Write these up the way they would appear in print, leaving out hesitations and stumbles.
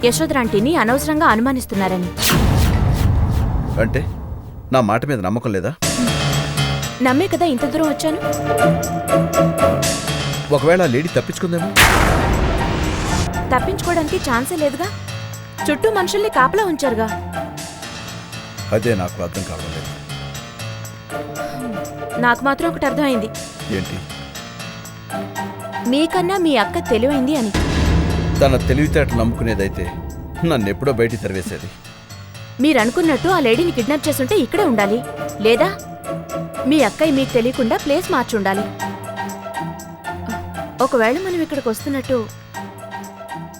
యశోదరాంటిని అనవసరంగా అనుమానిస్తున్నారని. అంటే నా మాట మీద నమ్మకం లేదా? నమ్మే కదా ఇంత దూరం వచ్చాను. ఒకవేళ ఆ లేడీ తప్పించుకుందేమో? తప్పించుకోవడానికి ఛాన్సే లేదుగా. చుట్టూ మనుషుల్ని కాపలా ఉంచారుగా. అదే నాకు అర్థం కావడం లేదు. నాకు మాత్రం ఒకటి అర్థమైంది. ఏంటి? మీకన్నా మీ అక్క తెలివైంది అని. తన తెలివితేటలు నమ్ముకునేదైతే నన్నెప్పుడో బయటికి తరివేసేది. మీరనుకున్నట్టు ఆ లేడీని కిడ్నాప్ చేసుంటే ఇక్కడే ఉండాలి. లేదా మీ అక్కయ్య మీకు తెలియకుండా ప్లేస్ మార్చుండాలి. ఒకవేళ మనం ఇక్కడికి వస్తున్నట్టు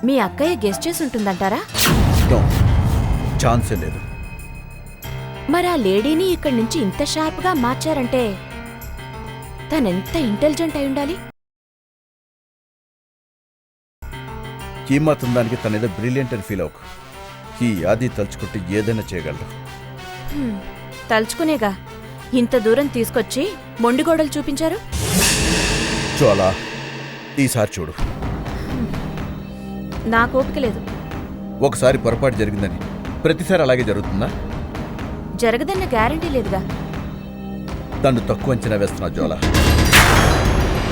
మీ అక్కయ్య గెస్ట్ చేసి ఉంటుందంటారా? ఛాన్సే లేదు. మరి ఆ లేడీని ఇక్కడి నుంచి ఇంత షార్ప్గా మార్చారంటే తనెంత ఇంటెలిజెంట్ అయి ఉండాలి? ఈ మాత్రం దానికి తనేదో బ్రిలియంట్ అని ఫీల్ అవ్వకు. ఈ ఆది తలుచుకుంటే ఏదైనా చేయగలరు. తలుచుకునేగా ఇంత దూరం తీసుకొచ్చి మొండిగోడలు చూపించారు. చాలా ఈసారి చూడు. నాకు ఓపిక లేదు. ఒకసారి పొరపాటు జరిగిందని ప్రతిసారి అలాగే జరుగుతుందా? జరగదన్న గ్యారంటీ లేదుగా. తను తక్కువ అంచనా వేస్తున్నా జోలా.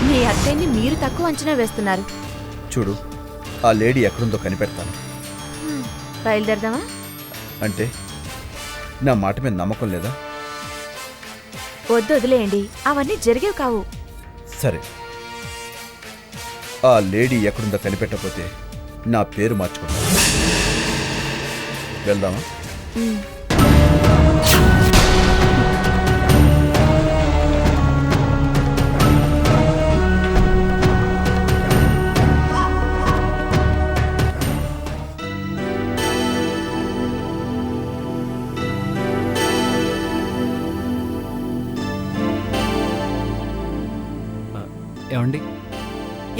మీ అత్తయ్యని మీరు తక్కువ అంచనా వేస్తున్నారు. చూడు, ఆ లేడీ ఎక్కడుందో కనిపెడతాను. బయలుదేరదామా? అంటే నా మాట మీద నమ్మకం లేదా? వద్దు, వదిలేయండి. అవన్నీ జరిగేవి కావు. సరే, ఆ లేడీ ఎక్కడుందో కనిపెట్టకపోతే నా పేరు మార్చుకుంటాను. వెళ్దామా? ఏమండి?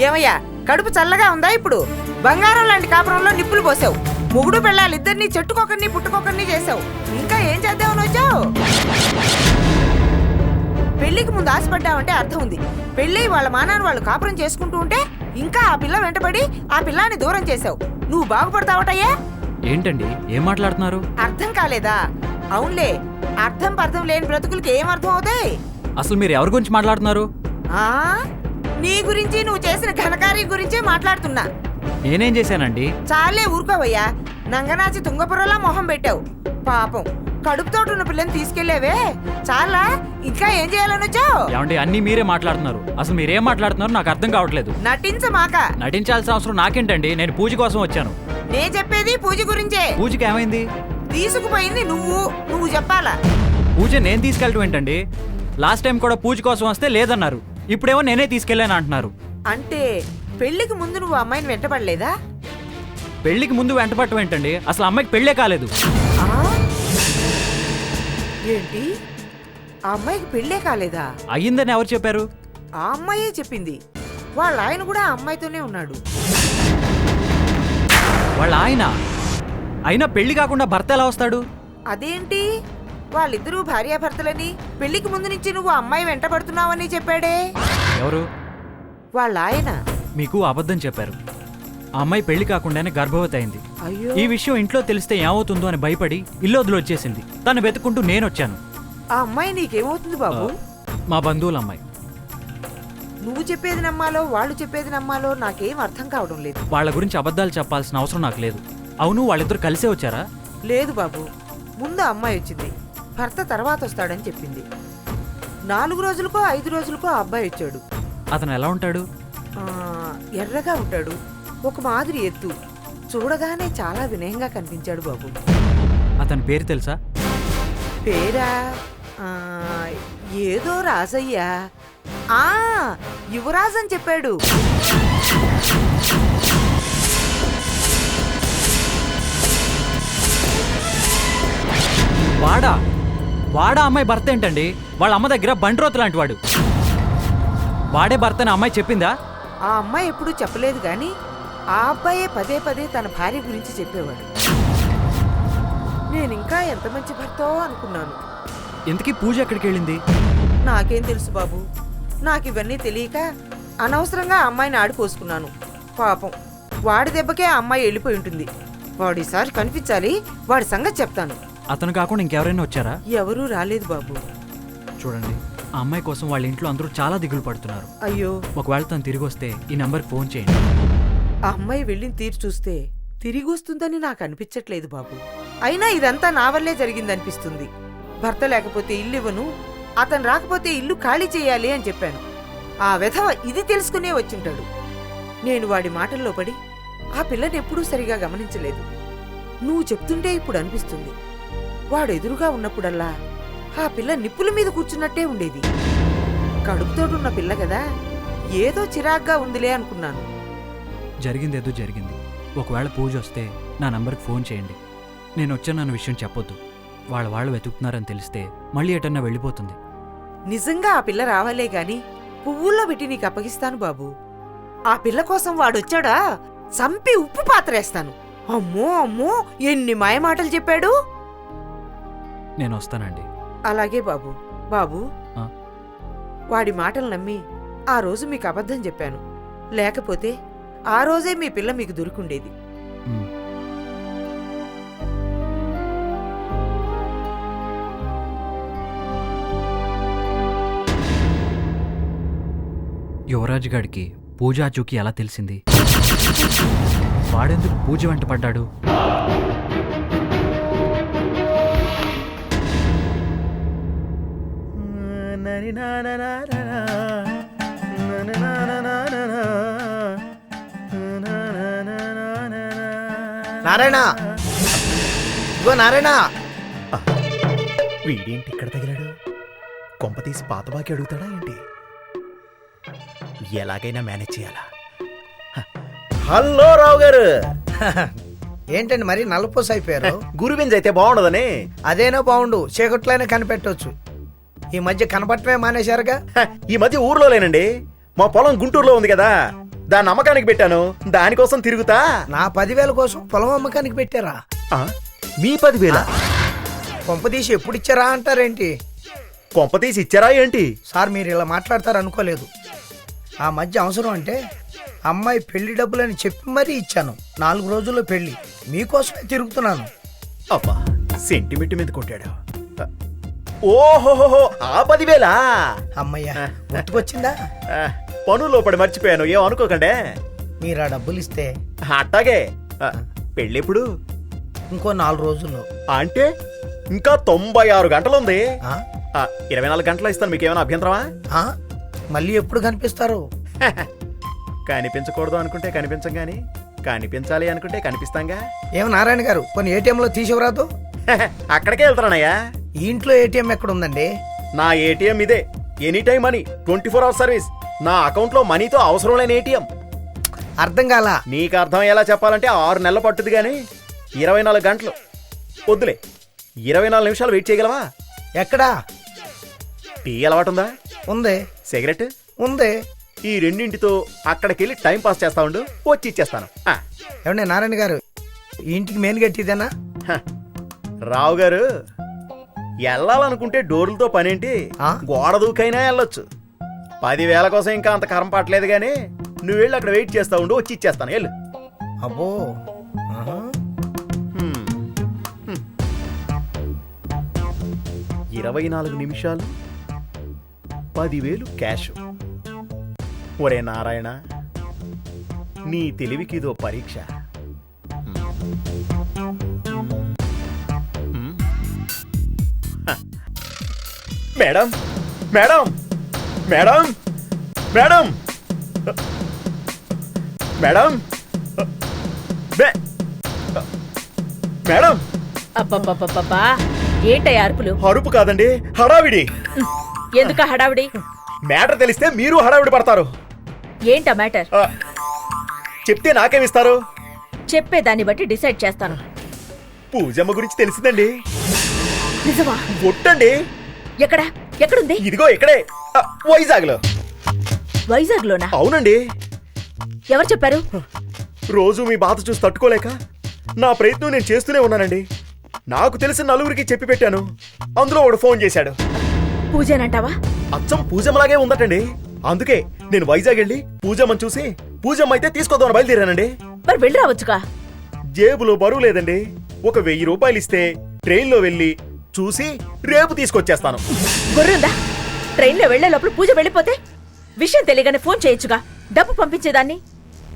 ఏమయ్యా, కడుపు చల్లగా ఉందా? ఇప్పుడు బంగారం లాంటి కాపురంలో నిప్పులు పోసావు. మొగుడు పిల్లలిద్దరినీ చెట్టుకొకరిని పుట్టుకొకరిని చేసావు. ఇంకా ఏం చేద్దామని వచ్చావు? పెళ్లికి ముందు ఆశపడ్డావంటే అర్థం ఉంది. పెళ్ళి వాళ్ళ మానాన్ని వాళ్ళు కాపురం చేసుకుంటూ ఉంటే ఇంకా ఆ పిల్ల వెంటబడి ఆ పిల్లాన్ని దూరం చేసావు. నువ్వు బాగుపడతావటయ్యా? ఏంటండి ఏం మాట్లాడుతున్నారు? అర్థం కాలేదా? అవునులే, అర్థం పర్థం లేని బ్రతుకులకి ఏం అర్థం అవుతాయి? అసలు మీరు ఎవరి గురించి మాట్లాడుతున్నారు? ఆ నీ గురించి, నువ్వు చేసిన ఘనకార్యం గురించే మాట్లాడుతున్నా. నేనేం చేశానండి? చాలే ఊరుకోవయ్యా. నంగనాచి తుంగపురలా మొహం పెట్టావు. పాపం కడుపుతోటున్న పిల్లని తీసుకెళ్లేవే. చాలా, ఇంకా ఏం చేయాలని వచ్చావు? ఏమండి, అన్ని మీరే మాట్లాడుతున్నారు. అసలు మీరేం మాట్లాడుతున్నారు నాకు అర్థం కావట్లేదు. నటించమాక. నటించాల్సిన అవసరం నాకేంటండి? నేను పూజ కోసం వచ్చాను. నే చెప్పేది పూజ గురించే. పూజకి ఏమైంది? తీసుకుపోయింది నువ్వు చెప్పాలా? పూజ నేను తీసుకెళ్ళటం ఏంటండి? లాస్ట్ టైం కూడా పూజ కోసం వస్తే లేదన్నారు. ఇప్పుడేమో నేనే తీసుకెళ్ళాను అంటున్నారు. అంటే పెళ్లికి ముందు నువ్వు అమ్మాయిని వెంటపడలేదా? పెళ్లికి ముందు వెంటపడటం ఏంటండి? అసలు అమ్మాయికి పెళ్లే కాలేదు. ఏంటి, ఆ అమ్మాయికి పెళ్లే కాలేదా? అయ్యిందని ఎవరు చెప్పారు? ఆ అమ్మాయే చెప్పింది. వాళ్ళ ఆయన కూడా ఆ అమ్మాయితోనే ఉన్నాడు. వాళ్ళ ఆయన అయినా పెళ్లి కాకుండా భర్త ఎలా వస్తాడు? అదేంటి, వాళ్ళిద్దరూ భార్యాభర్తలని పెళ్లికి ముందు నుంచి నువ్వు అమ్మాయి వెంటబడుతున్నావని చెప్పాడే. ఎవరు? వాళ్ళ ఆయన. మీకు అబద్ధం చెప్పారు. ఆ అమ్మాయి పెళ్లి కాకుండానే గర్భవతి అయింది. అయ్యో, ఈ విషయం ఇంట్లో తెలిస్తే ఏమవుతుందో అని భయపడి ఇల్లు వదిలి వచ్చేసింది. తను వెతుకుంటూ నేనొచ్చాను. ఆ అమ్మాయి నీకేమవుతుంది బాబు? మా బంధువుల అమ్మాయి. నువ్వు చెప్పేది నమ్మాలో వాళ్ళు చెప్పేది నమ్మాలో నాకేం అర్థం కావడం లేదు. వాళ్ళ గురించి అబద్ధాలు చెప్పాల్సిన అవసరం నాకు లేదు. అవును, వాళ్ళిద్దరు కలిసే వచ్చారా? లేదు బాబు, ముందు అమ్మాయి వచ్చింది, భర్త తర్వాత వస్తాడని చెప్పింది. 4 రోజులకో 5 రోజులకో ఆ అబ్బాయి వచ్చాడు. అతను ఎలా ఉంటాడు? ఎర్రగా ఉంటాడు, ఒక మాదిరి ఎత్తు, చూడగానే చాలా వినయంగా కనిపించాడు బాబు. అతని పేరు తెలుసా? పేరా? ఏదో రాజయ్యా. యువరాజ్ అని చెప్పాడు. వాడా అమ్మాయి భర్త ఏంటండి? వాళ్ళ అమ్మ దగ్గర బండ్రోతు లాంటి వాడు. వాడే భర్తని అమ్మాయి చెప్పిందా? ఆ అమ్మాయి ఎప్పుడూ చెప్పలేదు గాని ఆ అబ్బాయే పదే పదే తన భార్య గురించి చెప్పేవాడు. నేనింకా ఎంత మంచి భర్తో అనుకున్నాను. ఇంతకీ పూజ ఎక్కడికి వెళ్ళింది? నాకేం తెలుసు బాబు, నాకు ఇవన్నీ తెలియక అనవసరంగా ఆ అమ్మాయిని ఆడిపోసుకున్నాను. పాపం వాడి దెబ్బకే ఆ అమ్మాయి వెళ్ళిపోయి ఉంటుంది. వాడిసారి కనిపించాలి, వాడి సంగతి చెప్తాను. అతను కాకుండా ఇంకెవరైనా వచ్చారా? ఎవరూ రాలేదు బాబు. చూడండి, ఆ అమ్మాయి కోసం వాళ్ళ ఇంట్లో అందరూ చాలా దిగులు పడుతున్నారు. అయ్యో, ఒకవేళ తను తిరిగి వస్తే ఈ నంబర్కి ఫోన్ చేయండి. ఆ అమ్మాయి వెళ్ళిన తీరు చూస్తే తిరిగి వస్తుందని నాకు అనిపించట్లేదు బాబు. అయినా ఇదంతా నా వల్లే జరిగిందనిపిస్తుంది. భర్త లేకపోతే ఇల్లు ఇవ్వను, అతను రాకపోతే ఇల్లు ఖాళీ చేయాలి అని చెప్పాను. ఆ వెధవ ఇది తెలుసుకునే వచ్చుంటాడు. నేను వాడి మాటల్లో పడి ఆ పిల్లని ఎప్పుడూ సరిగా గమనించలేదు. నువ్వు చెప్తుంటే ఇప్పుడు అనిపిస్తుంది. వాడు ఎదురుగా ఉన్నప్పుడల్లా ఆ పిల్ల నిప్పుల మీద కూర్చున్నట్టే ఉండేది. కడుపుతోడున్న పిల్ల కదా, ఏదో చిరాగ్గా ఉందిలే అనుకున్నాను. జరిగిందేదో జరిగింది. ఒకవేళ పూజ వస్తే నా నంబర్కి ఫోన్ చేయండి. నేను వచ్చానన్న విషయం చెప్పొద్దు. వాళ్ళు వెతుకుతున్నారని తెలిస్తే మళ్ళీ ఎటన్నా వెళ్ళిపోతుంది. నిజంగా ఆ పిల్ల రావాలే గాని పువ్వుల్లో పెట్టి నీకు అప్పగిస్తాను బాబు. ఆ పిల్ల కోసం వాడొచ్చాడా, చంపి ఉప్పు పాత్రేస్తాను. అమ్మో అమ్మో, ఎన్ని మాయమాటలు చెప్పాడు. నేను వస్తానండి. అలాగే బాబు. బాబు, ఆ? వాడి మాటలు నమ్మి ఆ రోజు మీకు అబద్ధం చెప్పాను. లేకపోతే ఆ రోజే మీ పిల్ల మీకు దొరికిండేది. ఉమ్. యువరాజు గాడికి పూజ ఆచూకీ ఎలా తెలిసింది? వాడెందుకు పూజ వెంట పడ్డాడు? నారాయణ, ఇగో నారాయణ. వీడేంటి ఇక్కడ తగిలాడు? కొంపతీసి పాత బాకి అడుగుతాడా ఏంటి? ఎలాగైనా మేనేజ్ చేయాలా? హలో రావు గారు. ఏంటండి మరి నల్లపూస అయిపోయారు? గురువింజ్ అయితే బాగుండదని. అదేనా బాగుండు, చీకట్లోనే కనిపెట్టవచ్చు. ఈ మధ్య కనపట్టమే మానేశారుగా. ఈ మధ్య ఊర్లో లేనండి. మా పొలం గుంటూరులో ఉంది కదా, దాన్ని అమ్మకానికి పెట్టాను. దానికోసం తిరుగుతా. నా 10,000 కోసం పొలం అమ్మకానికి పెట్టారా? మీ 10,000? కొంపదీసి ఎప్పుడు ఇచ్చారా అంటారేంటి? కొంపతీసి ఇచ్చారా ఏంటి? సార్, మీరు ఇలా మాట్లాడతారు అనుకోలేదు. ఆ మధ్య అవసరం అంటే అమ్మాయి పెళ్లి డబ్బులని చెప్పి మరీ ఇచ్చాను. 4 రోజుల్లో పెళ్లి. మీకోసమే తిరుగుతున్నాను. అబ్బా, సెంటిమెంట్ మీద కొట్టాడు. ఓహోహో, ఆ 10,000? అమ్మయ్య, గుర్తుకొచ్చిందా? పనుల్లో పడి మర్చిపోయాను, ఏం అనుకోకండి. మీరు ఆ డబ్బులు ఇస్తే అట్టాగే. పెళ్ళెప్పుడు? ఇంకో 4 రోజుల్లో. అంటే ఇంకా 96 గంటలుంది. ఆ? 24 గంటలు ఇస్తాను, మీకేమైనా అభ్యంతరమా? ఆ? మళ్ళీ ఎప్పుడు కనిపిస్తారు? కనిపించకూడదు అనుకుంటే కనిపించం గాని, కనిపించాలి అనుకుంటే కనిపిస్తాంగా. ఏం నారాయణ గారు, కొన్ని ఏటీఎంలో తీసివరాదు. అక్కడికే వెళ్తానయ్యా. ఈ ఇంట్లో ఏటీఎం ఎక్కడ ఉందండి? నా ఏటీఎం ఇదే. Any time money, 24 hours service. నా అకౌంట్ లో మనీతో అవసరం లేని ఏటీఎం. అర్థం కాలా? నీకు అర్థం ఎలా చెప్పాలంటే 6 నెలలు పట్టుది గాని 24 గంటలు వద్దులే. 24 నిమిషాలు వెయిట్ చేయగలవా? ఎక్కడా? టీ అలవాటుందా? ఉంది. సిగరెట్ ఉంది. ఈ రెండింటితో అక్కడికెళ్ళి టైం పాస్ చేస్తా ఉండు, వచ్చి ఇచ్చేస్తాను. ఏమండి నారాయణ గారు, ఈ ఇంటికి మెయిన్ గేట్ ఇదేనా? రావు గారు, వెళ్ళాలనుకుంటే డోర్లతో పనేంటి, ఆ? గోడ దూకైనా వెళ్ళొచ్చు. 10,000 కోసం ఇంకా అంత కరం పట్టలేదు గానీ, నువ్వు వెళ్ళి అక్కడ వెయిట్ చేస్తా ఉండు, వచ్చి ఇచ్చేస్తాను. వెళ్ళు. అబ్బో. ఆహా. 24 నిమిషాలు, 10,000 క్యాష్. ఒరే నారాయణ, నీ తెలివికి ఇదో పరీక్ష. Madam, madam, madam, madam, madam, madam. అబ్బబ్బబ్బబ్బా, ఏంటయ్య అరుపులు? అరుపు కాదండి, హడావిడి. ఎందుక హడావిడి? మ్యాటర్ తెలిస్తే మీరు హడావిడి పడతారు. ఏంటా మ్యాటర్? చెప్తే నాకేమిస్తారు? చెప్పేదాన్ని బట్టి డిసైడ్ చేస్తాను. పూజమ్మ గురించి తెలిసిందండి. నిజమా? ఒట్టండి. ఎక్కడుంది? ఇదిగో ఇక్కడే, వైజాగ్ లో. వైజాగ్ లోనా? అవునండి. ఎవరు చెప్పారు? రోజు మీ బాధ చూసి తట్టుకోలేక నా ప్రయత్నం నేను చేస్తూనే ఉన్నానండి. నాకు తెలిసిన నలుగురికి చెప్పి పెట్టాను. అందులో వాడు ఫోన్ చేశాడు. పూజనంటావా? అచ్చం పూజమ్మలాగే ఉందటండి. అందుకే నేను వైజాగ్ వెళ్ళి పూజమ్మని చూసి పూజమ్మ అయితే తీసుకొద్దామని బయలుదేరానండి. మరి వెళ్ళి రావచ్చుగా. జేబులో బరువు లేదండి. ఒక 1000 రూపాయలు ఇస్తే ట్రైన్లో వెళ్ళి చూసి రేపు తీసుకొచ్చేస్తాను. గొర్రుందా? ట్రైన్లో వెళ్లే లోపల పూజ వెళ్ళిపోతే విషయం తెలియగానే ఫోన్ చేయొచ్చుగా, డబ్బు పంపించేదాన్ని.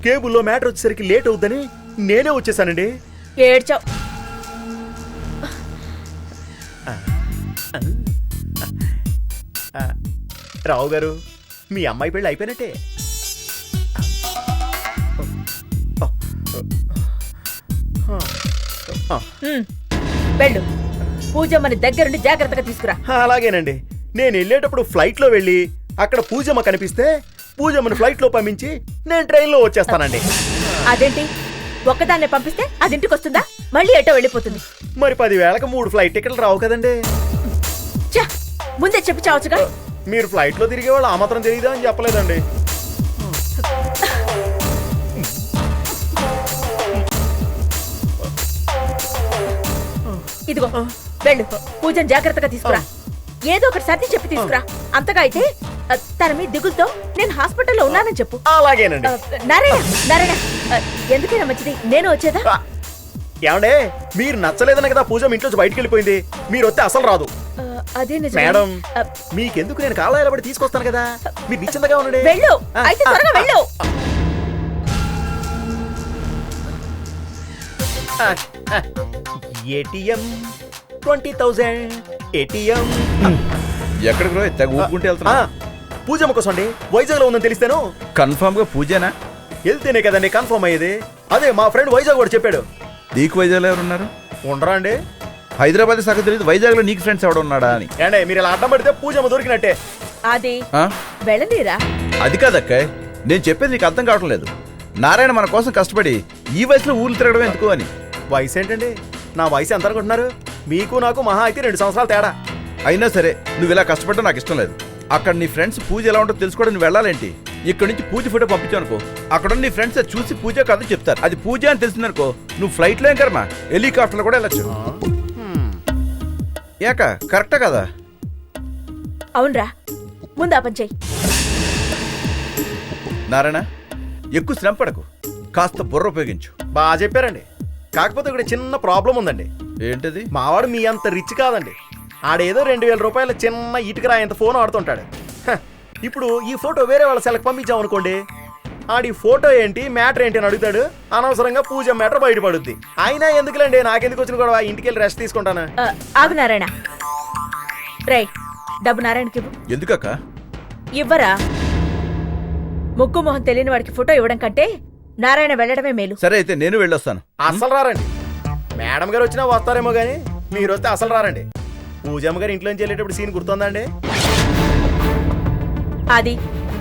కేబుల్లో మ్యాటర్ వచ్చేసరికి లేట్ అవుద్దని నేనే వచ్చేసానండి. ఏడ్చావు. రావు గారు, మీ అమ్మాయి పెళ్ళి అయిపోయినట్టే. వెళ్ళు, పూజమ్మని దగ్గరుండి జాగ్రత్తగా తీసుకురా. అలాగేనండి. నేను వెళ్ళేటప్పుడు ఫ్లైట్లో వెళ్ళి అక్కడ పూజమ్మ కనిపిస్తే పూజమ్మని ఫ్లైట్లో పంపించి నేను ట్రైన్లో వచ్చేస్తానండి. అదేంటి, ఒక్కదాన్నే పంపిస్తే అది ఇంటికి వస్తుందా? మళ్ళీ ఎటో వెళ్ళిపోతుంది. మరి 10,000కి 3 ఫ్లైట్ టికెట్లు రావు కదండి. ఛ, ముందే చెప్పి చావచ్చుగా. మీరు ఫ్లైట్లో తిరిగే వాళ్ళు ఆ మాత్రం తెలియదా అని చెప్పలేదండి. ఇదిగో వెళ్ళు, పూజను జాగ్రత్తగా తీసుకురా. ఏదో ఒకటి సర్ది చెప్పి తీసుకురా. అంతగా అయితే తన మీ దిగులతో నేను హాస్పిటల్లో ఉన్నానని చెప్పు. అలాగేనండి. నారాయణ నారాయణ, ఎందుకైనా మంచిది నేను వచ్చేదా? ఏమండే, మీరు నచ్చలేదనే కదా పూజ ఇంట్లోంచి బయటికి వెళ్ళిపోయింది. మీరు వస్తే అసలు రాదు. అదే నిజం మేడం, మీకెందుకు, నేను కాళ్ళ నిలబడి తీసుకొస్తాను కదా. మీరు నిశ్చింతగా ఉండండి. వెళ్ళు, అయితే త్వరగా వెళ్ళు. ATM 20,000 ATM. ఎక్కడికి రో తెగ ఊపుకుంటూ వెళ్తున్నా? పూజమ్మ కోసం అండి. వైజాగ్ లో ఉందని తెలిస్తేను కన్ఫర్మ్ గా పూజేనా? వెళ్తేనే కదండి కన్ఫర్మ్ అయ్యేది. అదే మా ఫ్రెండ్ వైజాగ్ కూడా చెప్పాడు. నీకు వైజాగ్లో ఎవరు ఉన్నారు? ఉండరా అండి? హైదరాబాద్ సగం తెలియదు, వైజాగ్ లో నీకు ఫ్రెండ్స్ ఎవడ ఉన్నాడా అని. ఏండే, మీరు ఇలా అడ్డం పడితే పూజమ్మ దొరికినట్టే. అది ఆ? వెళ్ళనీరా. అది కాదక్క, నేను చెప్పేది నీకు అర్థం కావటం లేదు. నారాయణ మన కోసం కష్టపడి ఈ వయసులో ఊర్లు తిరగడం ఎందుకు అని. వయసు ఏంటండి? నా వయసు ఎంత అనుకుంటున్నారు? మీకు నాకు మహా అయితే 2 సంవత్సరాలు తేడా. అయినా సరే నువ్వు ఇలా కష్టపడడం నాకు ఇష్టం లేదు. అక్కడ నీ ఫ్రెండ్స్ పూజ ఎలా ఉంటుందో తెలుసుకోవడం నువ్వు వెళ్ళాలేంటి? ఇక్కడ నుంచి పూజ ఫోటో పంపించావు అనుకో, అక్కడ నీ ఫ్రెండ్స్ అది చూసి పూజ కాదు చెప్తారు. అది పూజ అని తెలిసిందనుకో, నువ్వు ఫ్లైట్లో ఏం కర్మ, హెలికాప్టర్లో కూడా వెళ్ళచ్చు. ఏక కరెక్టా కదా? అవునరా, ముందు ఆ పని చెయ్యి. నారాయణ, ఎక్కువ శ్రమ పడకు, కాస్త బుర్ర ఉపయోగించు. బాగా చెప్పారండి. కాకపోతే ఇక్కడ చిన్న ప్రాబ్లం ఉందండి. ఏంటది? మావాడు మీ అంత రిచ్ కాదండి. ఆడేదో 2,000 రూపాయల చిన్న ఇటుక రాయంత ఫోన్ ఆడుతుంటాడు. ఇప్పుడు ఈ ఫోటో వేరే వాళ్ళ సెలకు పంపించాం అనుకోండి, ఆడి ఫోటో ఏంటి మ్యాటర్ ఏంటి అని అడుగుతాడు. అనవసరంగా పూజ మ్యాటర్ బయటపడుద్ది. అయినా ఎందుకులేండి, నాకెందుకు వచ్చిన కూడా ఇంటికి వెళ్ళి రెస్ట్ తీసుకుంటాను. ఆగు నారాయణ. రై, డబ్బు నారాయణకి ఇవ్వు. ఎందుకక్క? ఇవ్వరా. ముక్కు మొహం తెలియని వాడికి ఫోటో ఇవ్వడం కంటే నారాయణ వెళ్ళడమే మేలు. సరే అయితే నేను వెళ్ళొస్తాను. అసలు రారండి. మేడం గారు వచ్చినా వస్తారేమో గానీ మీరు వస్తే అసలు రారండి. పూజమ్మ గారు ఇంట్లోంచి వెళ్ళేటప్పుడు సీన్ గుర్తుందండి? అది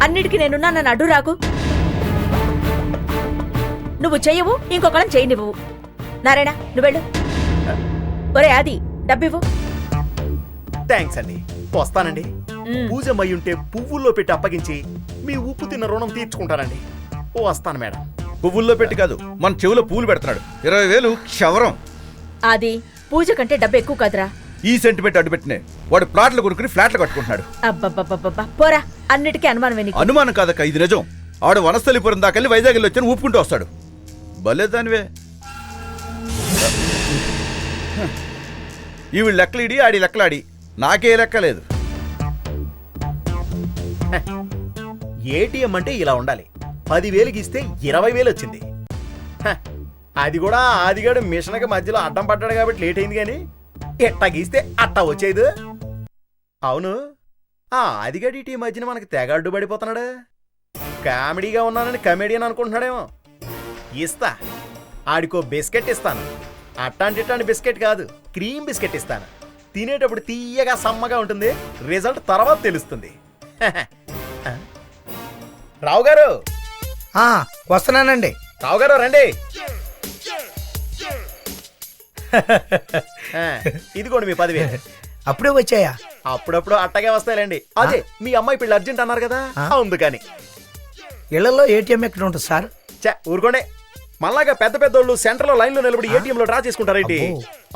అన్నిటికీ నేనున్నా, నన్ను అడ్డు రాకు. నువ్వు చెయ్యవు, ఇంకొకళ్ళని చేయనివ్వవు. నారాయణ నువ్వు వెళ్ళు. ఒరే అది డబ్బివ్వు. థ్యాంక్స్ అండి, వస్తానండి. పూజమ్మ అయి ఉంటే పువ్వుల్లో పెట్టి అప్పగించి మీ ఉప్పు తిన్న రుణం తీర్చుకుంటానండి. వస్తాను మేడం. పువ్వుల్లో పెట్టి కాదు, మన చెవులో పూలు పెడుతున్నాడు. 20,000 క్షవరం. అది పూజ కంటే డబ్బు ఎక్కువ కదరా. ఈ సెంటిమెంట్ అడ్డు పెట్టినే వాడు ప్లాట్లు కొనుక్కుని ఫ్లాట్లు కట్టుకుంటున్నాడు. అబ్బబ్బబ్బబ్బా, పోరా. అన్నిటికీ అనుమానమే నీకు. అనుమానం కాదక్క, ఇది నిజం. ఆడు వనస్థలిపురం దాకెళ్ళి వైజాగ్ వెళ్ళి వచ్చాను ఊపుకుంటూ వస్తాడు. భలే దానివే. ఈవిడ లెక్కలిడి, ఆడి లెక్కలాడి, నాకే లెక్క లేదు. ఏటీఎం అంటే ఇలా ఉండాలి. 10,000కి ఇస్తే 20,000 వచ్చింది. అది కూడా ఆదిగాడు మిషన్కి మధ్యలో అడ్డం పడ్డాడు కాబట్టి లేట్ అయింది. కానీ ఎట్టా గీస్తే అట్టా వచ్చేది. అవును, ఆ ఆదిగాడి ఈ మధ్యన మనకి తెగ అడ్డు పడిపోతున్నాడు. కామెడీగా ఉన్నానని కమెడియన్ అనుకుంటున్నాడేమో. ఇస్తా, ఆడికో బిస్కెట్ ఇస్తాను. అట్టాంటి బిస్కెట్ కాదు, క్రీమ్ బిస్కెట్ ఇస్తాను. తినేటప్పుడు తీయగా సమ్మగా ఉంటుంది. రిజల్ట్ తర్వాత తెలుస్తుంది. రావు గారు, వస్తున్నానండి. రావు గారు రండి. ఇదిగోండి మీ 10,000. అప్పుడే వచ్చాయా? అప్పుడప్పుడు అట్టగే వస్తాయండి. అదే మీ అమ్మాయి పెళ్ళి అర్జెంట్ అన్నారు కదా, అందుకని. ఇళ్లలో ఏటీఎం ఎక్కడ ఉంటుంది సార్? ఊరుకోండి. మళ్ళాగా పెద్ద పెద్దోళ్ళు సెంటర్ లో లైన్ లో నిలబడి ఏటీఎం లో డ్రా చేసుకుంటారేంటి?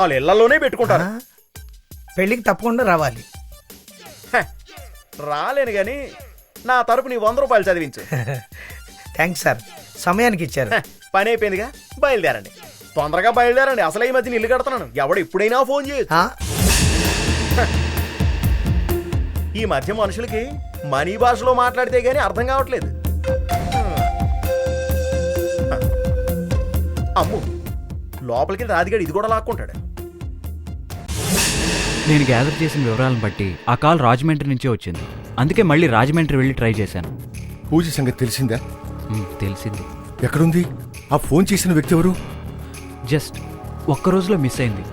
వాళ్ళు ఇళ్లలోనే పెట్టుకుంటారు. పెళ్ళికి తప్పకుండా రావాలి. రాలేను గాని నా తరపు నీ 100 రూపాయలు చదివించు. థ్యాంక్స్ సార్, సమయానికి ఇచ్చారు. పని అయిపోయిందిగా, బయలుదేరండి. తొందరగా బయలుదేరండి, అసలు ఈ మధ్యన ఇల్లు కడుతున్నాను. ఎవడు ఎప్పుడైనా ఫోన్ చేయొచ్చు. ఆ? ఈ మధ్య మనుషులకి మనీ భాషలో మాట్లాడితే గానీ అర్థం కావట్లేదు. అమ్ము, లోపలికి రాధిగాడు ఇది కూడా లాక్కుంటాడు. నేను గ్యాదర్ చేసిన వివరాలను బట్టి ఆ కాల్ రాజమండ్రి నుంచే వచ్చింది. అందుకే మళ్ళీ రాజమండ్రి వెళ్ళి ట్రై చేశాను. పూజ సంగతి తెలిసిందా? తెలిసింది. ఎక్కడుంది? ఆ ఫోన్ చేసిన వ్యక్తి ఎవరు? జస్ట్ ఒక్క రోజులో మిస్ అయింది.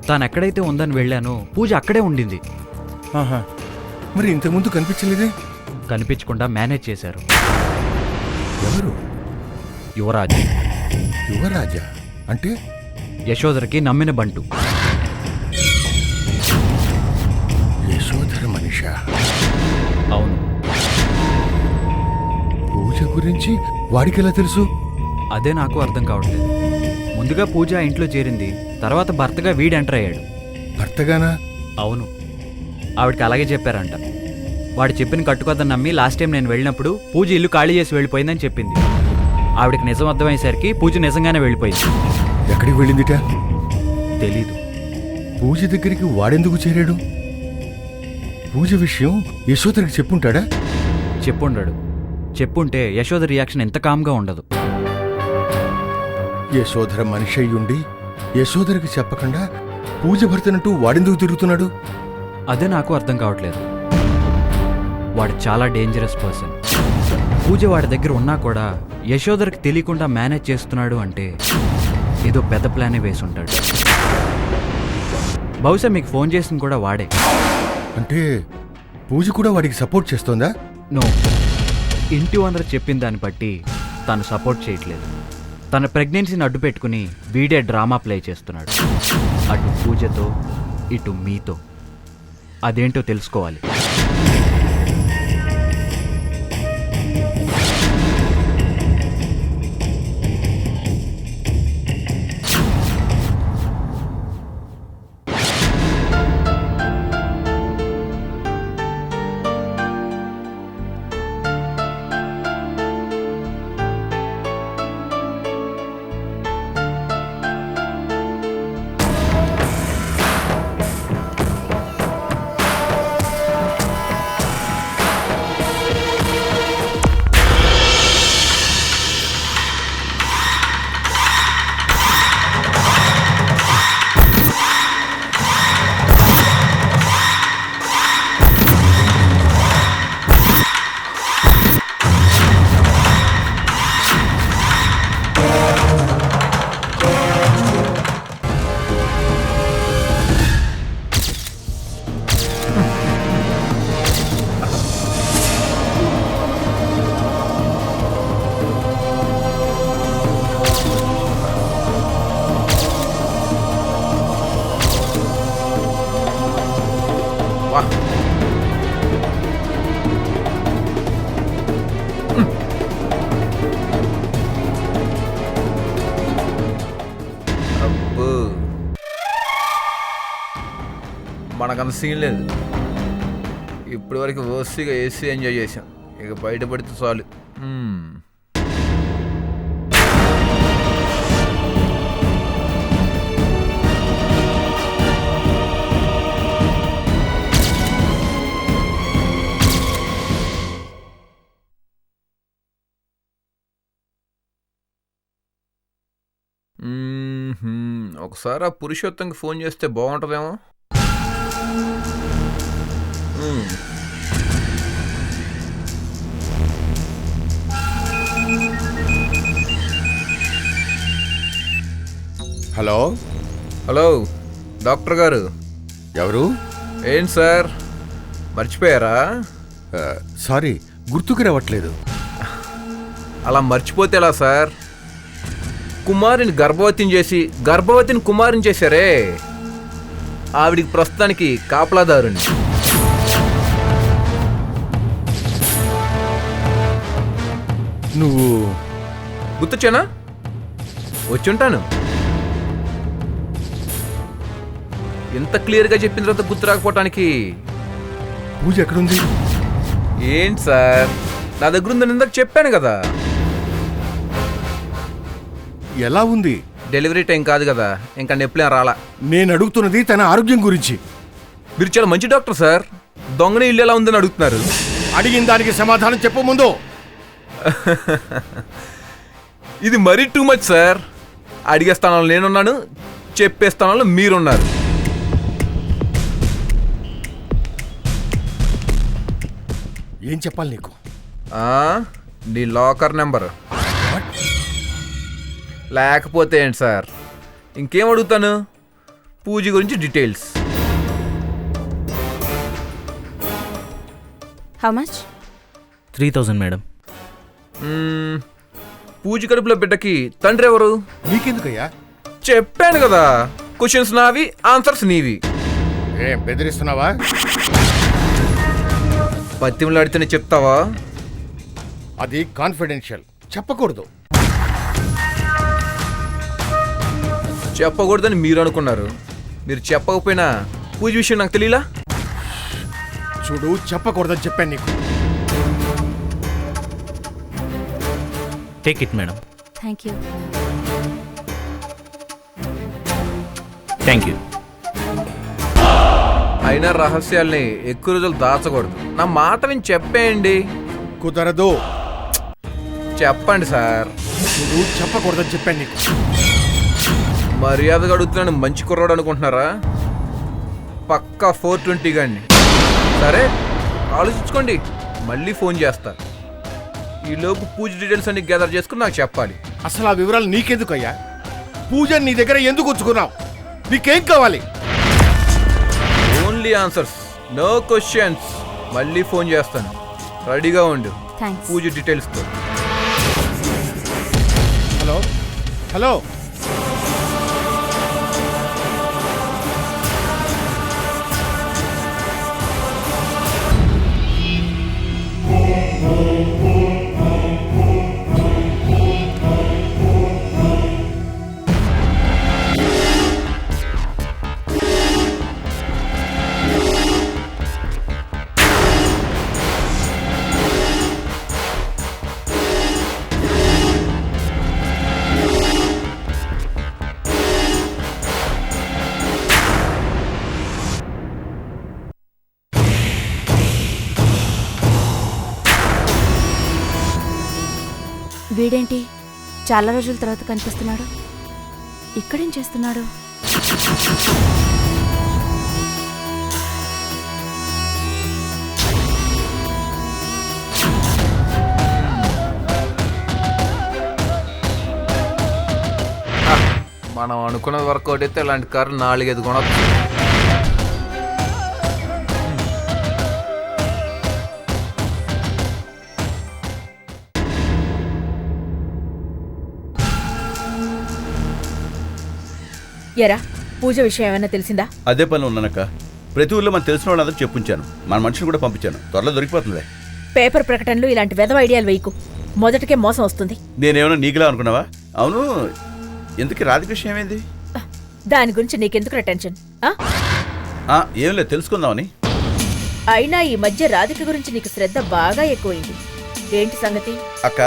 తాను ఎక్కడైతే ఉందని వెళ్ళానో పూజ అక్కడే ఉండింది. ఆహా, మరి ఇంతకుముందు కనిపించలేదే? కనిపించకుండా మేనేజ్ చేశారు. ఎవరు? యువరాజ్. యువరాజా అంటే? యశోదరకి నమ్మిన బంటు. యశోధర మనిష. అవును. పూజ గురించి వాడికెలా తెలుసు? అదే నాకు అర్థం కావట్లేదు. ముందుగా పూజ ఆ ఇంట్లో చేరింది, తర్వాత భర్తగా వీడు ఎంటర్ అయ్యాడు. భర్తగానా? అవును. ఆవిడకి అలాగే చెప్పారంట. వాడు చెప్పిన కట్టుకథను నమ్మి లాస్ట్ టైం నేను వెళ్ళినప్పుడు పూజ ఇల్లు ఖాళీ చేసి వెళ్ళిపోయిందని చెప్పింది. ఆవిడకి నిజం అర్థమయ్యేసరికి పూజ నిజంగానే వెళ్ళిపోయింది. ఎక్కడికి వెళ్ళిందిట? తెలీదు. పూజ దగ్గరికి వాడెందుకు చేరాడు? పూజ విషయం యశోధరికి చెప్పుంటాడా? చెప్పుండడు. చెప్పుంటే యశోద రియాక్షన్ ఎంత కామ్గా ఉండదు. యశోధర మనిషి అయ్యుండి యశోధరికి చెప్పకుండా పూజ భర్తనంటూ వాడెందుకు తిరుగుతున్నాడు? అదే నాకు అర్థం కావట్లేదు. వాడు చాలా డేంజరస్ పర్సన్. పూజ వాడి దగ్గర ఉన్నా కూడా యశోదరికి తెలియకుండా మేనేజ్ చేస్తున్నాడు అంటే ఏదో పెద్ద ప్లానే వేసి ఉంటాడు. బహుశా మీకు ఫోన్ చేసింది కూడా వాడే. అంటే పూజ కూడా వాడికి సపోర్ట్ చేస్తోందా? నో, ఇంటి ఓనర్ చెప్పిన దాన్ని బట్టి తను సపోర్ట్ చేయట్లేదు. తన ప్రెగ్నెన్సీని అడ్డు పెట్టుకుని వీడే డ్రామా ప్లే చేస్తున్నాడు. అటు పూజతో ఇటు మీతో. అదేంటో తెలుసుకోవాలి. మనకంత సీన్ లేదు. ఇప్పటి వరకు ఓసీగా ఏసీ ఎంజాయ్ చేసాం. ఇక బయటపడితే చాలు. ఒకసారి ఆ పురుషోత్తంకి ఫోన్ చేస్తే బాగుంటుందేమో. హలో. హలో డాక్టర్ గారు. ఎవరు? ఏంటి సార్ మర్చిపోయారా? సారీ, గుర్తుకు రావట్లేదు. అలా మర్చిపోతే ఎలా సార్? కుమారుని గర్భవతిని చేసి గర్భవతిని కుమారుని చేశారే, ఆవిడికి ప్రస్తుతానికి కాపలాదారుని. నువ్వు గుర్తొచ్చానా? వచ్చుంటాను. ఎంత క్లియర్గా చెప్పిన తర్వాత గుర్తు రాకపోవటానికి. పూజ ఎక్కడుంది? ఏంటి సార్, నా దగ్గర ఉందని ఇందాక చెప్పాను కదా. ఎలా ఉంది? డెలివరీ టైం కాదు కదా, ఇంకా నొప్పులేం రాలా. నేను అడుగుతున్నది తన ఆరోగ్యం గురించి. మీరు చాలా మంచి డాక్టర్ సార్. దొంగని ఇల్లు ఎలా ఉందని అడుగుతున్నారు. అడిగిన దానికి సమాధానం చెప్పు ముందు. ఇది మరీ టూ మచ్ సార్. అడిగే స్థానంలో నేనున్నాను, చెప్పే స్థానంలో మీరున్నారు. ఏం చెప్పాలి నీకు? నీ లాకర్ నెంబర్ లేకపోతే ఏంటి సార్? ఇంకేం అడుగుతాను? పూజ గురించి డీటెయిల్స్. How much? 3000 మేడం. పూజ కడుపులో బిడ్డకి తండ్రి ఎవరు? నీకెందుకయ్యా? చెప్పాను కదా, క్వశ్చన్స్ నావి, ఆన్సర్స్ నీవి. ఏం బెదిరిస్తున్నావా? పత్తిమలాడితేనే చెప్తావా? అది కాన్ఫిడెన్షియల్, చెప్పకూడదు. చెప్పకూడదని మీరు అనుకున్నారు. మీరు చెప్పకపోయినా పూజ విషయం నాకు తెలియలా? చూడు, చెప్పకూడదని చెప్పాను నీకు. Take it madam. Thank you. Thank you. అయినా రహస్యాల్ని ఎక్కువ రోజులు దాచకూడదు. నా మాట విని చెప్పేయండి. కుదరదు. చెప్పండి సార్. చూడు, చెప్పకూడదని చెప్పాను నీకు. మర్యాదగా అడుగుతున్నాను, మంచి కుర్రాడు అనుకుంటున్నారా? పక్కా 420 గాని. సరే, ఆలోచించుకోండి, మళ్ళీ ఫోన్ చేస్తా. ఈలోపు పూజ డీటెయిల్స్ అన్ని గ్యాదర్ చేసుకుని నాకు చెప్పాలి. అసలు ఆ వివరాలు నీకెందుకయ్యా? పూజ నీ దగ్గర ఎందుకు ఉంచుకున్నావు? నీకేం కావాలి? Only answers, no questions. మళ్ళీ ఫోన్ చేస్తాను, రెడీగా ఉండు. థ్యాంక్స్. పూజ డీటెయిల్స్తో. హలో హలో, వీడేంటి చాలా రోజుల తర్వాత కనిపిస్తున్నాడు? ఇక్కడేం చేస్తున్నాడు? మనం అనుకున్నది వర్కౌట్ అయితే ఇలాంటి కారు 4-5 కొనొచ్చు. ఎరా, పూజ విషయం ఏమైనా తెలిసిందా? అదే పని ఉన్నానక్క. ప్రతి ఊళ్ళో మనం తెలిసిన వాళ్ళందరూ చెప్పుంచాను. మన మనుషులు కూడా పంపించాను. త్వరలో దొరికిపోతుంది. పేపర్ ప్రకటనలు ఇలాంటి వెధవ ఐడియాలు వేయకు, మొదటికే మోసం వస్తుంది. నేనేమైనా నీకులా అనుకున్నావా? అవును, ఎందుకు రాధిక విషయం ఏమైంది? దాని గురించి నీకెందుకు టెన్షన్? ఏం లేదు, తెలుసుకుందామని. అయినా ఈ మధ్య రాధిక గురించి నీకు శ్రద్ధ బాగా ఎక్కువైంది. ఏంటి సంగతి? అక్క,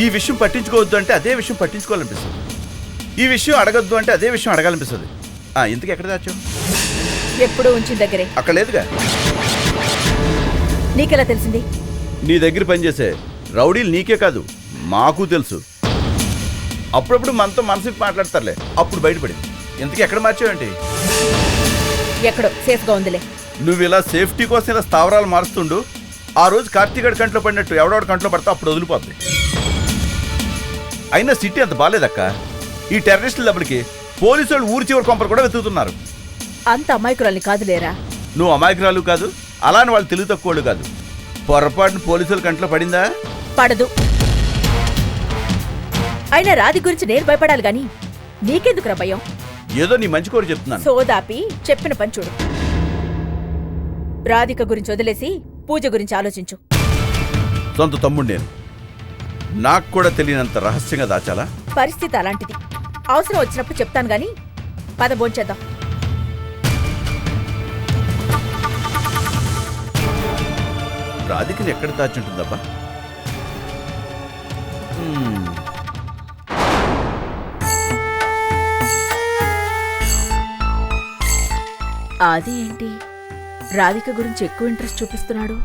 ఈ విషయం పట్టించుకోవద్దు అంటే అదే విషయం పట్టించుకోవాలనిపిస్తుంది. ఈ విషయం అడగద్దు అంటే అదే విషయం అడగాలనిపిస్తుంది. ఇంతకు ఎక్కడ దాచావు? ఎప్పుడూ ఉంచిన దగ్గరే. అక్కడ లేదుగా. నీకెలా తెలిసింది? నీ దగ్గర పనిచేసే రౌడీలు నీకే కాదు, మాకు తెలుసు. అప్పుడప్పుడు మనతో మనసుకి మాట్లాడతారులే, అప్పుడు బయటపడింది. ఇంతకు ఎక్కడ మార్చావేంటి? ఎక్కడో సేఫ్గా ఉందిలే. నువ్వు ఇలా సేఫ్టీ కోసం ఇలా స్థావరాలు మారుస్తుండు. ఆ రోజు కార్తీగడ్ కంట్లో పడినట్టు ఎవడెవడు కంట్లో పడతా అప్పుడు వదిలిపోద్ది. అయినా సిటీ అంత బాగాలేదక్క. ఈ టెర్రరిస్టుల దెబ్బలకి పోలీసు వాళ్ళు ఊరి చివరి కొంపలు కూడా వెతుకుతున్నారు. అంత అమాయకురాల్ని కాదులేరా. నువ్వు అమాయకురాలు కాదు, అలాని వాళ్ళు తెలివి తక్కువడు కాదు. పొరపాటున పోలీసుల కంట్లో పడిందా? పడదు. అయినా రాధి గురించి నేను భయపడాలి గాని నీకెందుకురా భయం? ఏదో నీ మంచి కోరి చెప్తున్నాను. సోదాపి చెప్పిన పని చూడు. రాధిక గురించి వదిలేసి పూజ గురించి ఆలోచించు. సొంత తమ్ముడు నేను, నాకు కూడా తెలియనంత రహస్యంగా దాచాలా? పరిస్థితి అలాంటిది. అవసరం వచ్చినప్పుడు చెప్తాను గాని పద భోంచేద్దాం. రాధికని ఎక్కడ దాచుంటుందబ్బా? ఆది ఏంటి రాధిక గురించి ఎక్కువ ఇంట్రెస్ట్ చూపిస్తున్నాడు?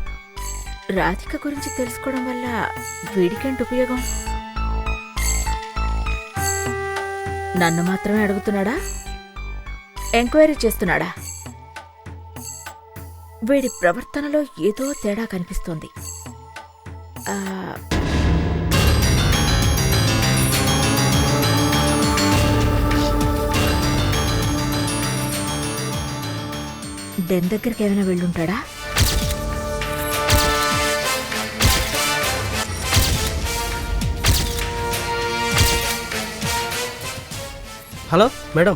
రాధిక గురించి తెలుసుకోవడం వల్ల వీడికేంటి ఉపయోగం? నన్ను మాత్రమే అడుగుతున్నాడా? ఎంక్వైరీ చేస్తున్నాడా? వీడి ప్రవర్తనలో ఏదో తేడా కనిపిస్తోంది. డెన్ దగ్గరికి ఏమైనా వెళ్ళుంటాడా? హలో మేడం,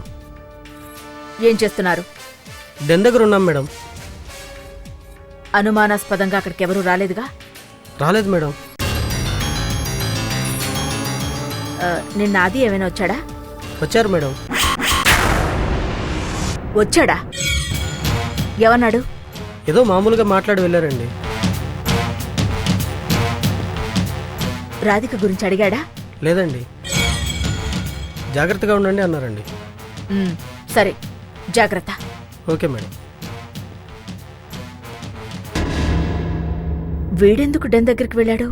ఏం చేస్తున్నారు? డెన్ దగ్గర ఉన్నాం మేడం. అనుమానాస్పదంగా అక్కడికి ఎవరూ రాలేదుగా? రాలేదు మేడం. నిన్న ఆది ఏమైనా వచ్చాడా? వచ్చారు మేడం. వచ్చాడా? ఏమన్నాడు? ఏదో మామూలుగా మాట్లాడి వెళ్ళారండి. రాధిక గురించి అడిగాడా? లేదండి, జాగ్రత్తగా ఉండండి అన్నారండి. సరే, జాగ్రత్త. Okay madam. వీడెందుకు డెన్ దగ్గరికి వెళ్ళాడు?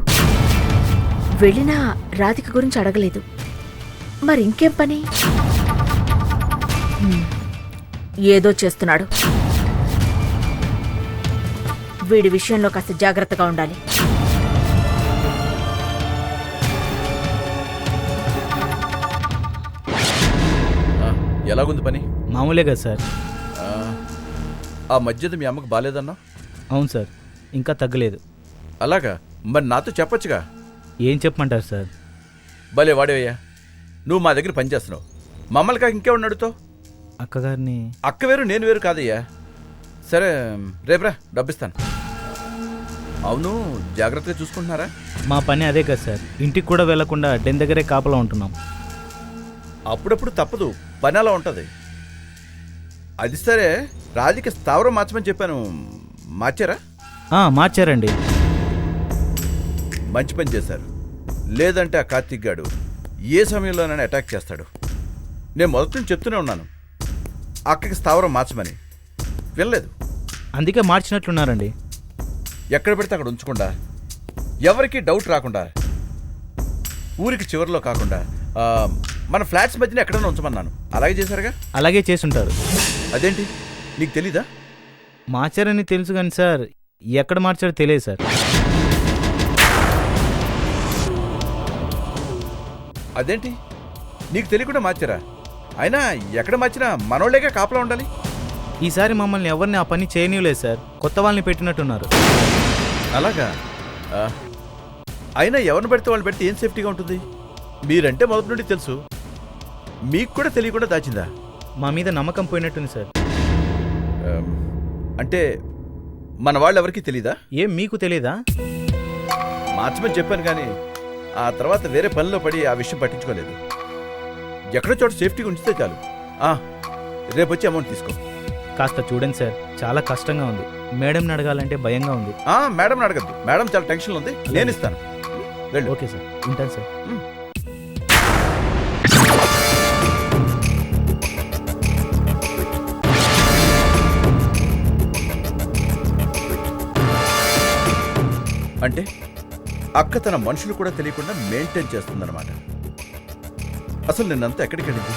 వెళ్ళినా రాధిక గురించి అడగలేదు. మరి ఇంకేం పని? ఏదో చేస్తున్నాడు. వీడి విషయంలో కాస్త జాగ్రత్తగా ఉండాలి. ఎలాగుంది పని? మామూలే కదా సార్. ఆ మధ్యది మీ అమ్మకు బాలేదన్నా? అవును సార్, ఇంకా తగ్గలేదు. అలాగా? మరి నాతో చెప్పొచ్చుగా. ఏం చెప్పమంటారు సార్? భలే వాడేవయ్యా, నువ్వు మా దగ్గర పనిచేస్తున్నావు, మమ్మల్ని కాక ఇంకేమన్నా అడుగుతావు? అక్కగారిని. అక్క వేరు నేను వేరు కాదయ్యా. సరే రేపురా, డబ్బిస్తాను. అవును, జాగ్రత్తగా చూసుకుంటున్నారా? మా పని అదే కదా సార్, ఇంటికి కూడా వెళ్లకుండా డెన్ దగ్గరే కాపలా ఉంటున్నాం. అప్పుడప్పుడు తప్పదు, పని అలా ఉంటుంది. అది సరే, రాధిక స్థావరం మార్చమని చెప్పాను, మార్చారా? మార్చారండి. మంచి పని చేశారు. లేదంటే ఆ కార్తీక్ గాడు ఏ సమయంలోనైనా అటాక్ చేస్తాడు. నేను మొదటి నుంచి చెప్తూనే ఉన్నాను అక్కకి స్థావరం మార్చమని, వినలేదు. అందుకే మార్చినట్లున్నారండి. ఎక్కడ పెడితే అక్కడ ఉంచకుండా, ఎవరికి డౌట్ రాకుండా, ఊరికి చివరిలో కాకుండా మన ఫ్లాట్స్ మధ్యన ఎక్కడైనా ఉంచమన్నాను. అలాగే చేశారుగా? అలాగే చేసుంటారు. అదేంటి, నీకు తెలీదా? మార్చారని తెలుసు కానీ సార్, ఎక్కడ మార్చారో తెలియదు సార్. అదేంటి, నీకు తెలియకుండా మార్చారా? అయినా ఎక్కడ మార్చినా మనోళ్ళేగా కాపలా ఉండాలి. ఈసారి మమ్మల్ని ఎవరిని ఆ పని చేయనీయలేదు సార్, కొత్త వాళ్ళని పెట్టినట్టున్నారు. అలాగా? అయినా ఎవరిని పెడితే వాళ్ళు పెడితే ఏం సేఫ్టీగా ఉంటుంది? మీరంటే మొదటి నుండి తెలుసు, మీకు కూడా తెలియకుండా దాచిందా? మా మీద నమ్మకం పోయినట్టుంది సార్. అంటే మన వాళ్ళు ఎవరికి తెలీదా? ఏం మీకు తెలీదా? మార్చమని చెప్పాను కానీ ఆ తర్వాత వేరే పనిలో పడి ఆ విషయం పట్టించుకోలేదు. ఎక్కడో చోట సేఫ్టీగా ఉంచితే చాలు. రేపు వచ్చి అమౌంట్ తీసుకో. కాస్త చూడండి సార్, చాలా కష్టంగా ఉంది. మేడంని అడగాలంటే భయంగా ఉంది. మేడంని అడగద్దు, మేడం చాలా టెన్షన్లో ఉంది, నేను ఇస్తాను. వెళ్ళు. ఓకే సార్, ఉంటాను సార్. అంటే అక్క తన మనుషులు కూడా తెలియకుండా మెయింటైన్ చేస్తుందన్నమాట. అసలు నిన్నంతా ఎక్కడికి వెళ్ళింది?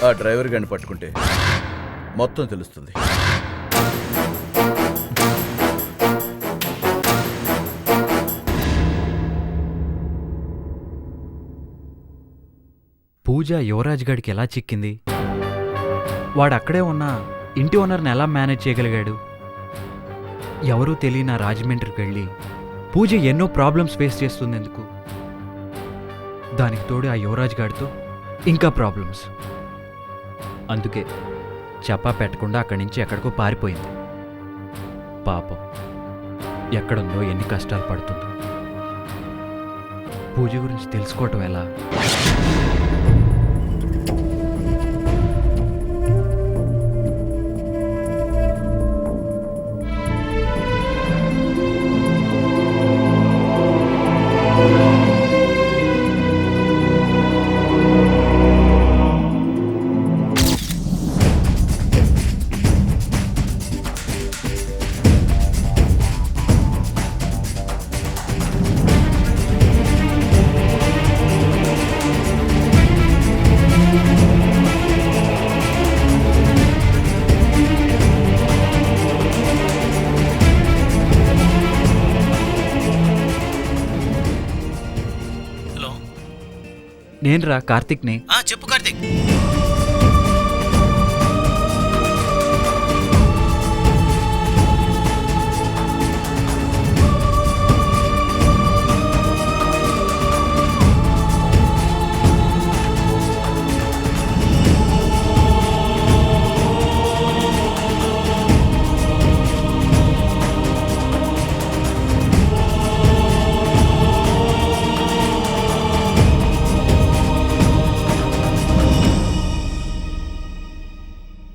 ఆ డ్రైవర్ గారిని పట్టుకుంటే మొత్తం తెలుస్తుంది. పూజ యువరాజ్ గడికి ఎలా చిక్కింది? వాడు అక్కడే ఉన్న ఇంటి ఓనర్ని ఎలా మేనేజ్ చేయగలిగాడు? ఎవరూ తెలియని రాజమండ్రికి వెళ్ళి పూజ ఎన్నో ప్రాబ్లమ్స్ ఫేస్ చేస్తుంది ఎందుకు? దానికి తోడు ఆ యువరాజ్ గాడితో ఇంకా ప్రాబ్లమ్స్. అందుకే చెప్పా పెట్టకుండా అక్కడి నుంచి ఎక్కడికో పారిపోయింది. పాపం ఎక్కడుందో, ఎన్ని కష్టాలు పడుతుందో. పూజ గురించి తెలుసుకోవటం ఎలా? నేను రా కార్తిక్ని. చెప్పు కార్తిక్.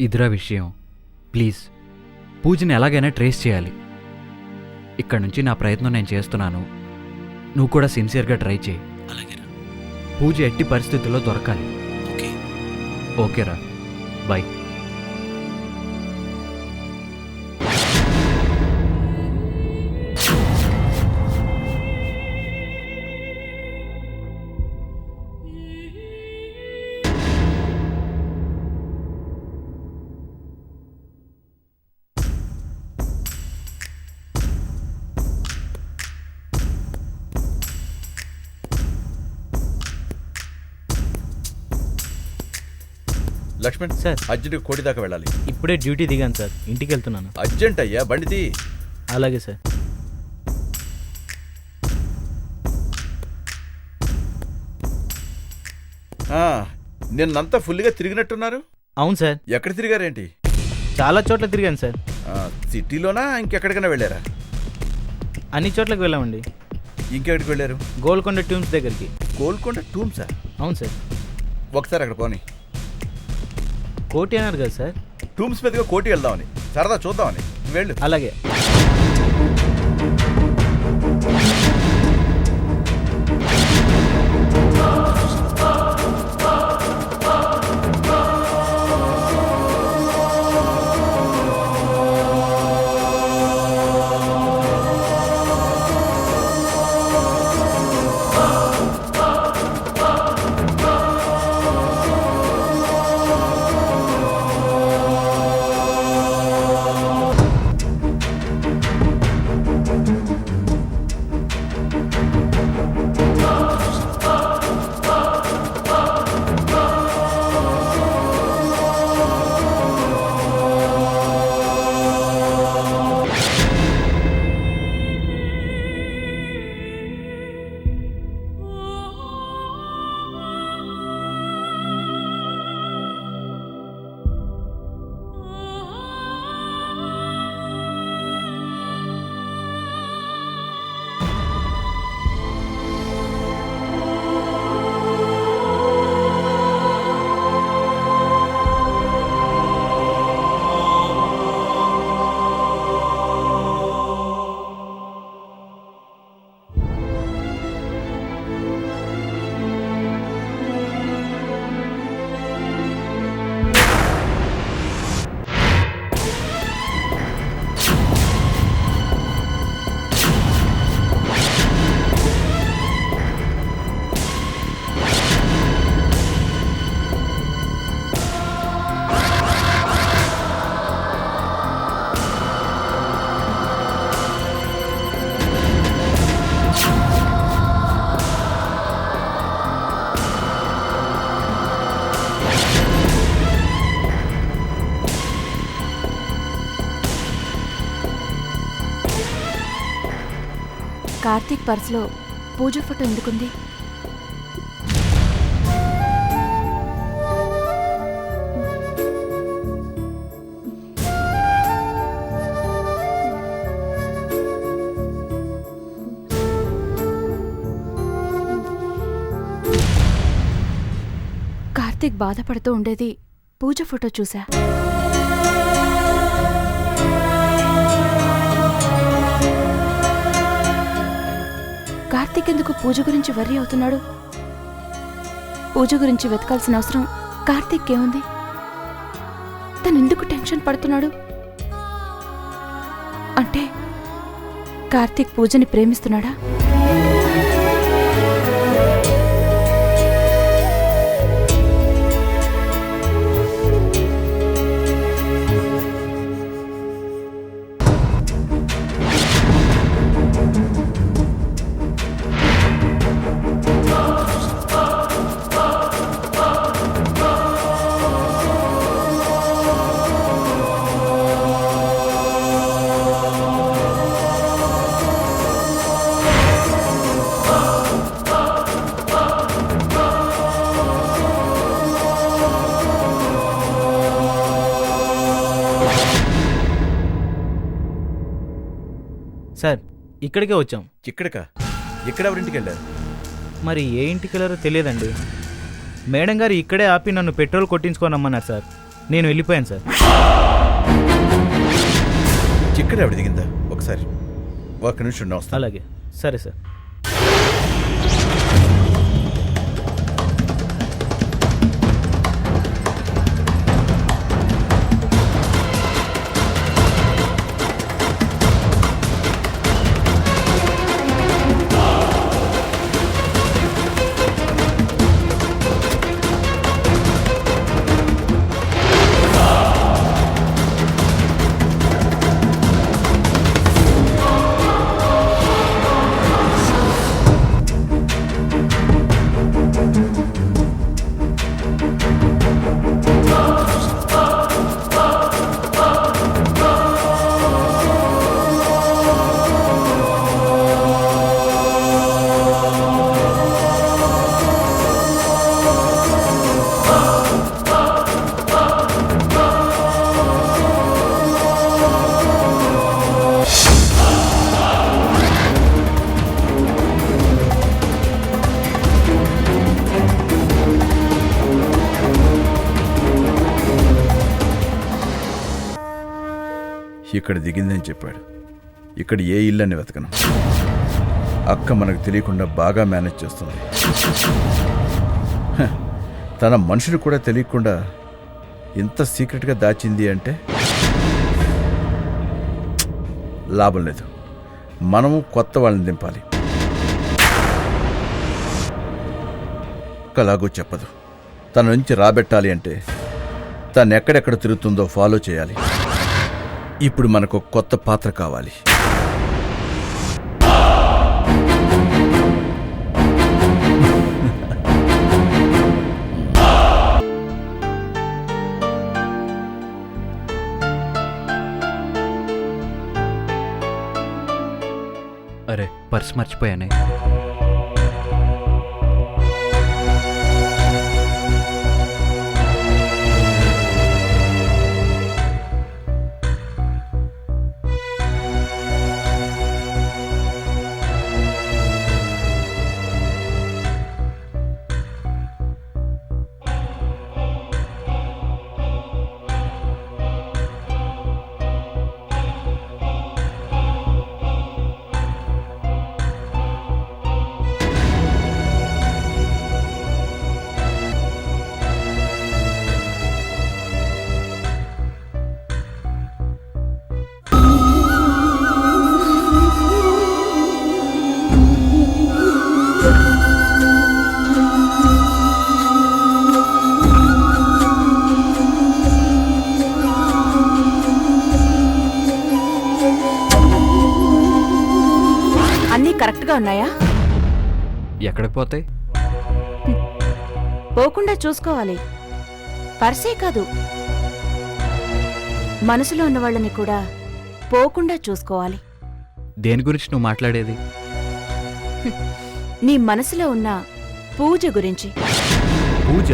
ఇదిరా విషయం. ప్లీజ్ పూజని ఎలాగైనా ట్రేస్ చేయాలి. ఇక్కడ నుంచి నా ప్రయత్నం నేను చేస్తున్నాను, నువ్వు కూడా సిన్సియర్గా ట్రై చేయి. పూజ ఎట్టి పరిస్థితుల్లో దొరకాలి. ఓకేరా, బాయ్. లక్ష్మణ్ సార్. అర్జెంట్ కోటి దాకా వెళ్ళాలి. ఇప్పుడే డ్యూటీ దిగాను సార్, ఇంటికి వెళ్తున్నాను. అర్జెంట్ అయ్యా, బండిది. అలాగే సార్. నిన్నంతా ఫుల్గా తిరిగినట్టున్నారు. అవును సార్. ఎక్కడ తిరిగారేంటి? చాలా చోట్ల తిరిగాను సార్. సిటీలోనా ఇంకెక్కడికైనా వెళ్ళారా? అన్ని చోట్లకు వెళ్ళామండి. ఇంకెక్కడికి వెళ్ళారు? గోల్కొండ ట్యూమ్స్ దగ్గరికి. గోల్కొండ టూమ్సా? అవును సార్. ఒకసారి అక్కడ పోనీ. కోటి అన్నారు కదా సార్. టూమ్స్ మీదుగా కోటి వెళ్దామని, సరదా చూద్దామని. వెళ్ళు. అలాగే. కార్తీక్ పర్సులో పూజ ఫోటో ఎందుకుంది? కార్తీక్ బాధపడుతూ ఉండేది పూజ ఫోటో చూసా. కార్తీక్ ఎందుకు పూజ గురించి వర్రీ అవుతున్నాడు? పూజ గురించి వెతకాల్సిన అవసరం కార్తీక్ ఏముంది? తనెందుకు టెన్షన్ పడుతున్నాడు? అంటే కార్తీక్ పూజని ప్రేమిస్తున్నాడా? సార్ ఇక్కడికే వచ్చాం. ఇక్కడికా? ఇక్కడ ఎవరింటికి వెళ్ళారు? మరి ఏ ఇంటికి వెళ్ళారో తెలియదండి. మేడం గారు ఇక్కడే ఆపి నన్ను పెట్రోల్ కొట్టించుకోనమ్మన్నారు సార్. నేను వెళ్ళిపోయాను సార్. ఇక్కడ ఎవరి దిగిందా? ఒకసారి ఒక నిమిషం వస్తా. అలాగే, సరే సార్. ఇక్కడ దిగిందని చెప్పాడు. ఇక్కడ ఏ ఇల్లని వెతకను. అక్క మనకు తెలియకుండా బాగా మేనేజ్ చేస్తుంది. తన మనుషులు కూడా తెలియకుండా ఇంత సీక్రెట్గా దాచింది అంటే లాభం లేదు. మనము కొత్త వాళ్ళని దింపాలి. అలాగూ చెప్పదు. తన నుంచి రాబెట్టాలి అంటే తను ఎక్కడెక్కడ తిరుగుతుందో ఫాలో చేయాలి. ఇప్పుడు మనకు కొత్త పాత్ర కావాలి. అరే పర్స్ మర్చిపోయానే. కరెక్ట్గా ఉన్నాయా? ఎక్కడికి పోతాయి? పోకుండా చూసుకోవాలి. పర్సే కాదు, మనసులో ఉన్న వాళ్ళని కూడా పోకుండా చూసుకోవాలి. దేని గురించి నువ్వు మాట్లాడేది? నీ మనసులో ఉన్న పూజ గురించి. పూజ?